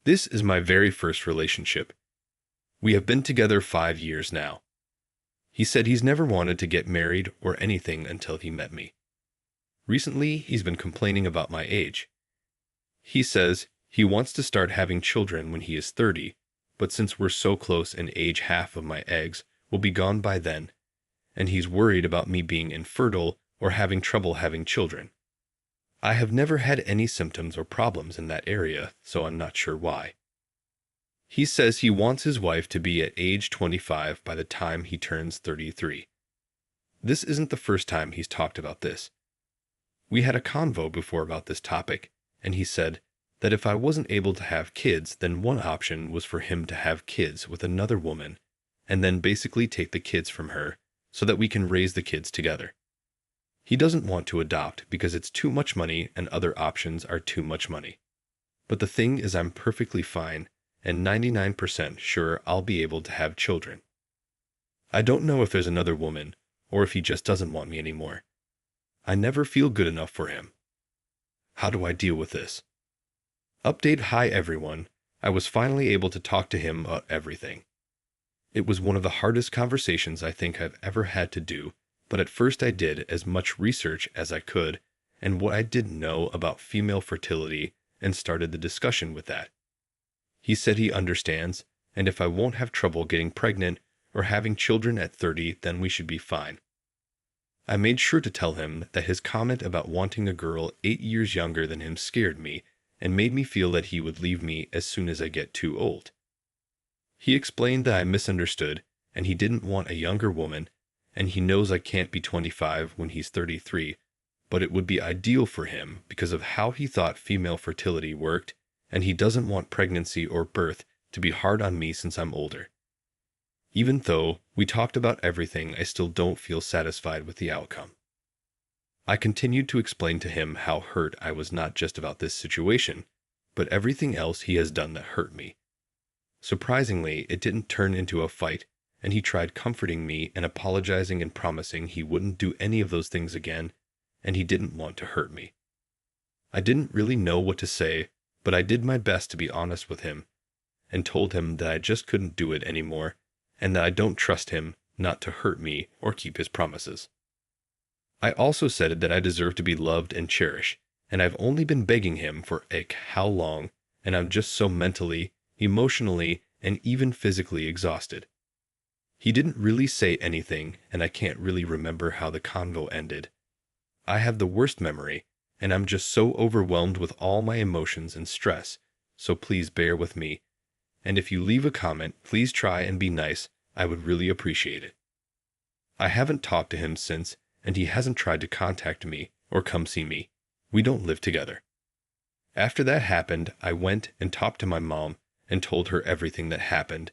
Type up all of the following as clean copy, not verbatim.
This is my very first relationship. We have been together 5 years now. He said he's never wanted to get married or anything until he met me. Recently, he's been complaining about my age. He says he wants to start having children when he is 30, but since we're so close in age, half of my eggs will be gone by then, and he's worried about me being infertile or having trouble having children. I have never had any symptoms or problems in that area, so I'm not sure why. He says he wants his wife to be at age 25 by the time he turns 33. This isn't the first time he's talked about this. We had a convo before about this topic, and he said that if I wasn't able to have kids, then one option was for him to have kids with another woman, and then basically take the kids from her so that we can raise the kids together. He doesn't want to adopt because it's too much money and other options are too much money. But the thing is, I'm perfectly fine and 99% sure I'll be able to have children. I don't know if there's another woman or if he just doesn't want me anymore. I never feel good enough for him. How do I deal with this? Update: hi everyone. I was finally able to talk to him about everything. It was one of the hardest conversations I think I've ever had to do, but at first I did as much research as I could and what I didn't know about female fertility and started the discussion with that. He said he understands, and if I won't have trouble getting pregnant or having children at 30, then we should be fine. I made sure to tell him that his comment about wanting a girl 8 years younger than him scared me and made me feel that he would leave me as soon as I get too old. He explained that I misunderstood and he didn't want a younger woman, and he knows I can't be 25 when he's 33, but it would be ideal for him because of how he thought female fertility worked, and he doesn't want pregnancy or birth to be hard on me since I'm older. Even though we talked about everything, I still don't feel satisfied with the outcome. I continued to explain to him how hurt I was, not just about this situation, but everything else he has done that hurt me. Surprisingly, it didn't turn into a fight, and he tried comforting me and apologizing and promising he wouldn't do any of those things again, and he didn't want to hurt me. I didn't really know what to say, but I did my best to be honest with him, and told him that I just couldn't do it anymore, and that I don't trust him not to hurt me or keep his promises. I also said that I deserve to be loved and cherished, and I've only been begging him for how long, and I'm just so mentally, emotionally, and even physically exhausted. He didn't really say anything, and I can't really remember how the convo ended. I have the worst memory, and I'm just so overwhelmed with all my emotions and stress, so please bear with me. And if you leave a comment, please try and be nice. I would really appreciate it. I haven't talked to him since, and he hasn't tried to contact me or come see me. We don't live together. After that happened, I went and talked to my mom and told her everything that happened,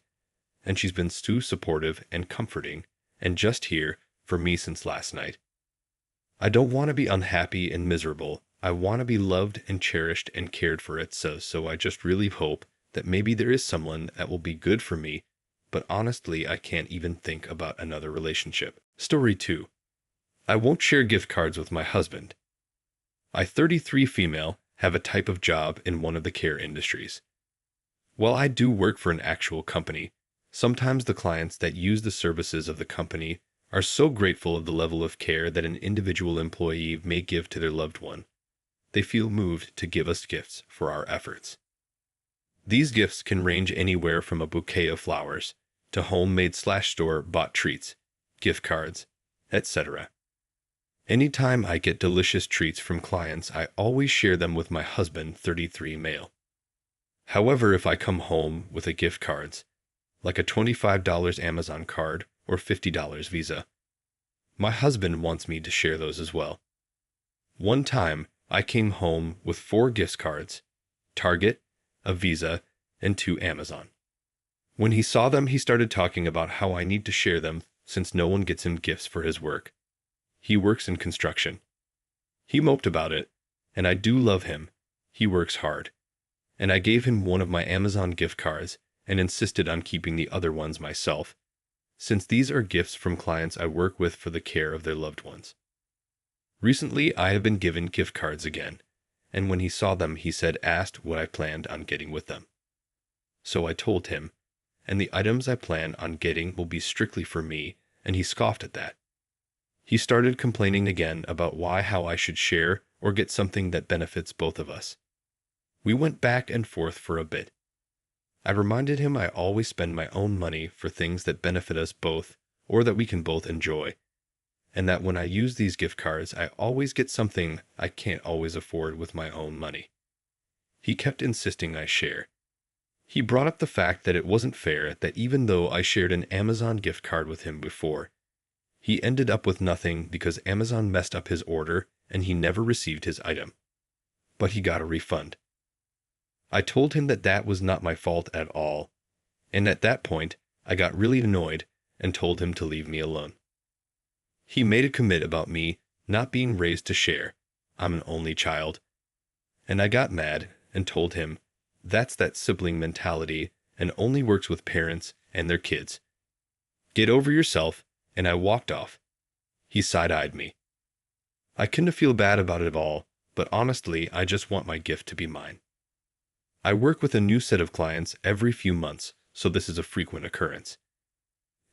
and she's been so supportive and comforting and just here for me since last night. I don't want to be unhappy and miserable. I want to be loved and cherished and cared for, it says, so I just really hope that maybe there is someone that will be good for me, but honestly, I can't even think about another relationship. Story 2. I won't share gift cards with my husband. I, 33 female, have a type of job in one of the care industries. While I do work for an actual company, sometimes the clients that use the services of the company are so grateful of the level of care that an individual employee may give to their loved one. They feel moved to give us gifts for our efforts. These gifts can range anywhere from a bouquet of flowers to homemade/store-bought treats, gift cards, etc. Anytime I get delicious treats from clients, I always share them with my husband, 33 male. However, if I come home with a gift cards, like a $25 Amazon card or $50 Visa, my husband wants me to share those as well. One time, I came home with 4 gift cards, Target, a Visa, and 2 Amazon. When he saw them, he started talking about how I need to share them since no one gets him gifts for his work. He works in construction. He moped about it, and I do love him. He works hard. And I gave him one of my Amazon gift cards and insisted on keeping the other ones myself, since these are gifts from clients I work with for the care of their loved ones. Recently, I have been given gift cards again, and when he saw them, he asked what I planned on getting with them. So I told him, and the items I plan on getting will be strictly for me, and he scoffed at that. He started complaining again about how I should share or get something that benefits both of us. We went back and forth for a bit. I reminded him I always spend my own money for things that benefit us both or that we can both enjoy, and that when I use these gift cards, I always get something I can't always afford with my own money. He kept insisting I share. He brought up the fact that it wasn't fair that even though I shared an Amazon gift card with him before, he ended up with nothing because Amazon messed up his order and he never received his item. But he got a refund. I told him that that was not my fault at all, and at that point, I got really annoyed and told him to leave me alone. He made a commit about me not being raised to share. I'm an only child. And I got mad and told him that's that sibling mentality and only works with parents and their kids. Get over yourself, and I walked off. He side-eyed me. I couldn't feel bad about it all, but honestly, I just want my gift to be mine. I work with a new set of clients every few months, so this is a frequent occurrence.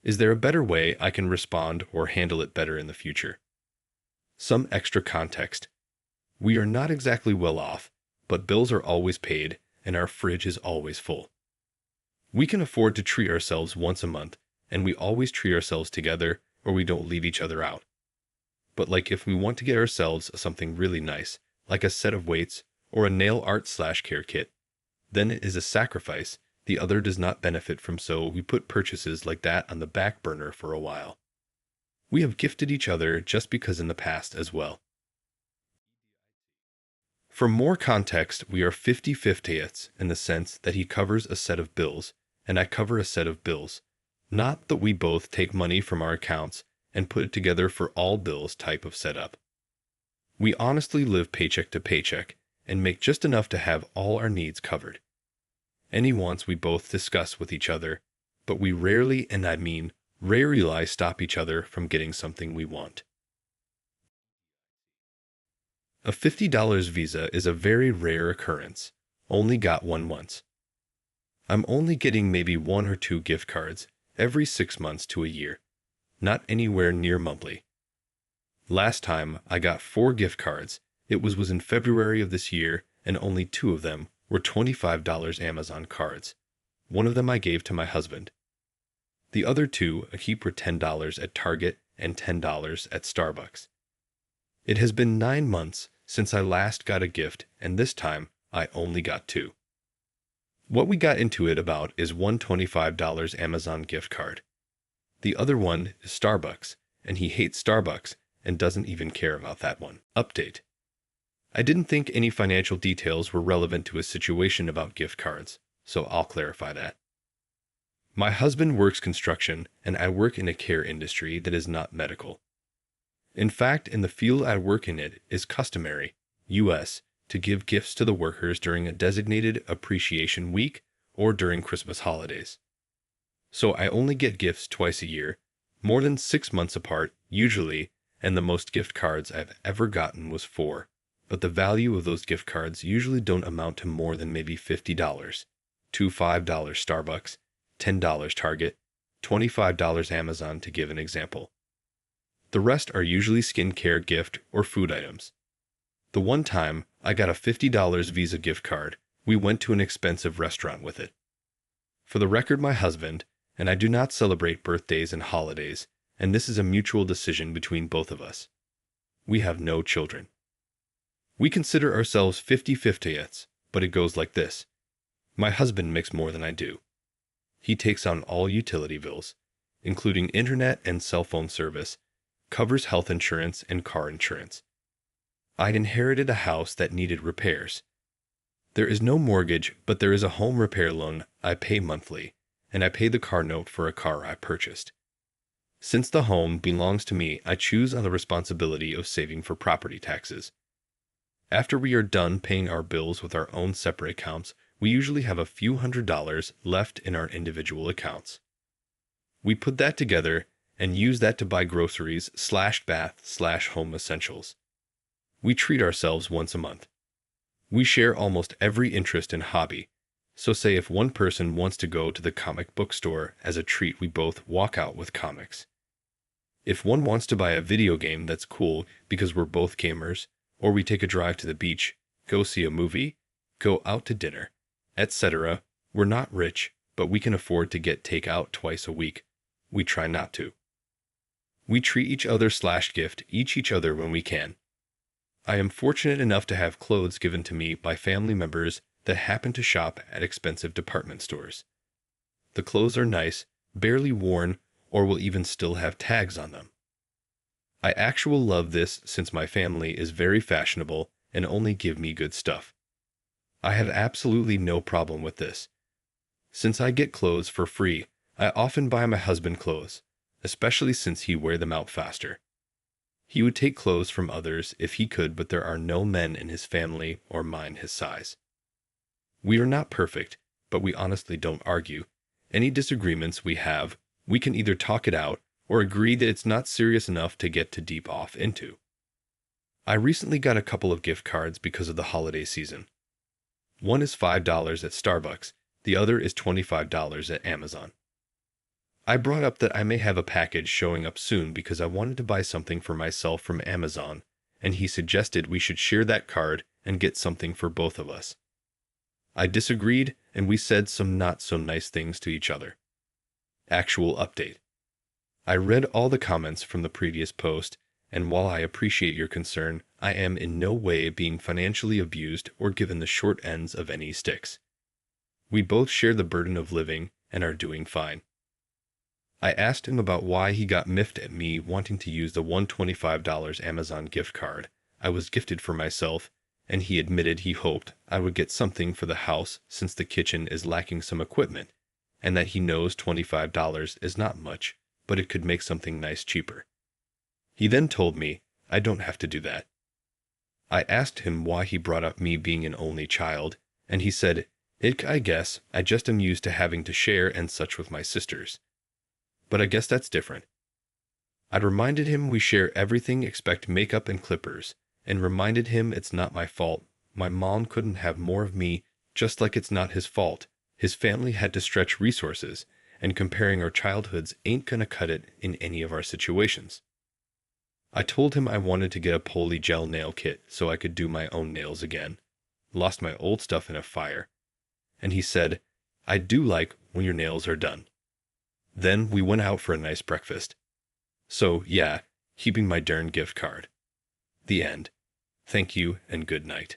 Is there a better way I can respond or handle it better in the future? Some extra context. We are not exactly well off, but bills are always paid and our fridge is always full. We can afford to treat ourselves once a month, and we always treat ourselves together or we don't leave each other out. But like if we want to get ourselves something really nice, like a set of weights or a nail art/care kit, then it is a sacrifice the other does not benefit from, so we put purchases like that on the back burner for a while. We have gifted each other just because in the past as well. For more context, we are 50/50ths in the sense that he covers a set of bills and I cover a set of bills, not that we both take money from our accounts and put it together for all bills type of setup. We honestly live paycheck to paycheck and make just enough to have all our needs covered. Any wants we both discuss with each other, but we rarely, and I mean rarely, stop each other from getting something we want. A $50 Visa is a very rare occurrence. Only got one once. I'm only getting maybe 1 or 2 gift cards every 6 months to a year, not anywhere near monthly. Last time I got 4 gift cards, it was in February of this year, and only 2 of them were $25 Amazon cards. One of them I gave to my husband. The other 2 I keep for $10 at Target and $10 at Starbucks. It has been 9 months since I last got a gift, and this time I only got 2. What we got into it about is one $25 Amazon gift card. The other one is Starbucks, and he hates Starbucks and doesn't even care about that one. Update. I didn't think any financial details were relevant to a situation about gift cards, so I'll clarify that. My husband works construction, and I work in a care industry that is not medical. In fact, in the field I work in, it is customary, U.S., to give gifts to the workers during a designated appreciation week or during Christmas holidays. So I only get gifts twice a year, more than 6 months apart, usually, and the most gift cards I've ever gotten was 4. But the value of those gift cards usually don't amount to more than maybe $50, $2 $5 Starbucks, $10 Target, $25 Amazon to give an example. The rest are usually skincare gift or food items. The one time I got a $50 Visa gift card, we went to an expensive restaurant with it. For the record, my husband and I do not celebrate birthdays and holidays, and this is a mutual decision between both of us. We have no children. We consider ourselves 50/50ths, but it goes like this. My husband makes more than I do. He takes on all utility bills, including internet and cell phone service, covers health insurance and car insurance. I'd inherited a house that needed repairs. There is no mortgage, but there is a home repair loan I pay monthly, and I pay the car note for a car I purchased. Since the home belongs to me, I choose on the responsibility of saving for property taxes. After we are done paying our bills with our own separate accounts, we usually have a few $100s left in our individual accounts. We put that together and use that to buy groceries/bath/home essentials. We treat ourselves once a month. We share almost every interest and hobby, So say if one person wants to go to the comic book store as a treat, we both walk out with comics. If one wants to buy a video game that's cool because we're both gamers, or we take a drive to the beach, go see a movie, go out to dinner, etc. We're not rich, but we can afford to get takeout twice a week. We try not to. We treat each other/gift each other when we can. I am fortunate enough to have clothes given to me by family members that happen to shop at expensive department stores. The clothes are nice, barely worn, or will even still have tags on them. I actually love this since my family is very fashionable and only give me good stuff. I have absolutely no problem with this. Since I get clothes for free, I often buy my husband clothes, especially since he wears them out faster. He would take clothes from others if he could, but there are no men in his family or mine his size. We are not perfect, but we honestly don't argue. Any disagreements we have, we can either talk it out or agree that it's not serious enough to get too deep off into. I recently got a couple of gift cards because of the holiday season. One is $5 at Starbucks, the other is $25 at Amazon. I brought up that I may have a package showing up soon because I wanted to buy something for myself from Amazon, and he suggested we should share that card and get something for both of us. I disagreed, and we said some not so nice things to each other. Actual update. I read all the comments from the previous post, and while I appreciate your concern, I am in no way being financially abused or given the short ends of any sticks. We both share the burden of living and are doing fine. I asked him about why he got miffed at me wanting to use the $125 Amazon gift card I was gifted for myself, and he admitted he hoped I would get something for the house since the kitchen is lacking some equipment, and that he knows $25 is not much, but it could make something nice cheaper. He then told me I don't have to do that. I asked him why he brought up me being an only child, and he said, I guess I just am used to having to share and such with my sisters. But I guess that's different. I reminded him we share everything except makeup and clippers, and reminded him it's not my fault. My mom couldn't have more of me, just like it's not his fault. His family had to stretch resources, and comparing our childhoods ain't gonna cut it in any of our situations. I told him I wanted to get a poly gel nail kit so I could do my own nails again. Lost my old stuff in a fire. And he said, I do like when your nails are done. Then we went out for a nice breakfast. So, yeah, keeping my darn gift card. The end. Thank you and good night.